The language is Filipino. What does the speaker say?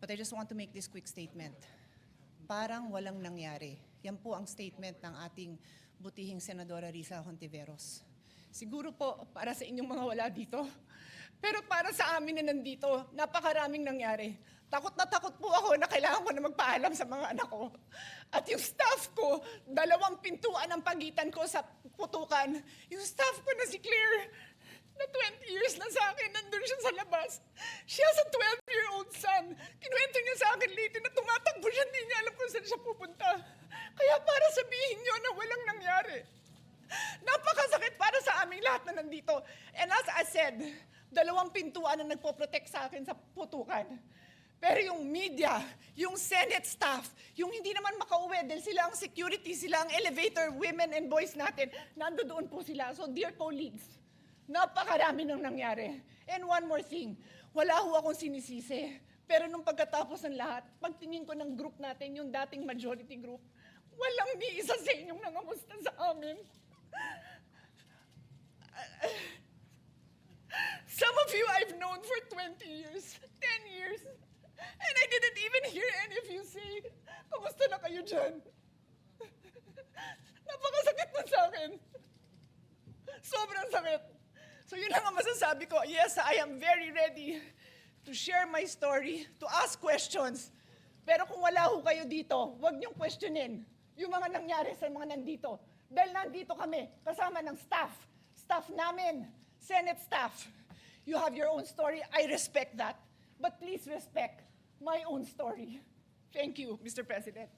But I just want to make this quick statement. Parang walang nangyari. Yan po ang statement ng ating butihing Senadora Risa Hontiveros. Siguro po para sa inyong mga wala dito. Pero para sa amin na nandito, napakaraming nangyari. Takot na takot po ako na kailangan ko na magpaalam sa mga anak ko. At yung staff ko, 2 pintuan ang pagitan ko sa putukan. Yung staff ko na si Claire, na 20 years na sa akin, nandun siya sa labas. She has a 12-year-old son. Kinuwento niya sa akin late na tumatakbo siya, hindi niya alam kung saan siya pupunta. Kaya para sabihin niyo na walang nangyari. Napakasakit para sa aming lahat na nandito. And as I said, 2 pintuan na nagpo-protect sa akin sa putukan. Pero yung media, yung Senate staff, yung hindi naman makauwi dahil sila ang security, sila ang elevator women and boys natin, nandoon po sila. So dear colleagues, napakarami nang nangyari. And one more thing, wala ho akong sinisisi. Pero nung pagkatapos ng lahat, pagtingin ko ng group natin, yung dating majority group, walang ni isa sa inyong nangamusta sa amin. Some of you I've known for 20 years, 10 years, and I didn't even hear any of you say, kamusta na kayo dyan? Napakasakit mo sa akin. Sobrang sakit. So yun lang ang masasabi ko. Yes, I am very ready to share my story, to ask questions. Pero kung wala ho kayo dito, huwag niyong questionin yung mga nangyari sa mga nandito. Dahil nandito kami, kasama ng staff namin, Senate staff. You have your own story. I respect that. But please respect my own story. Thank you, Mr. President.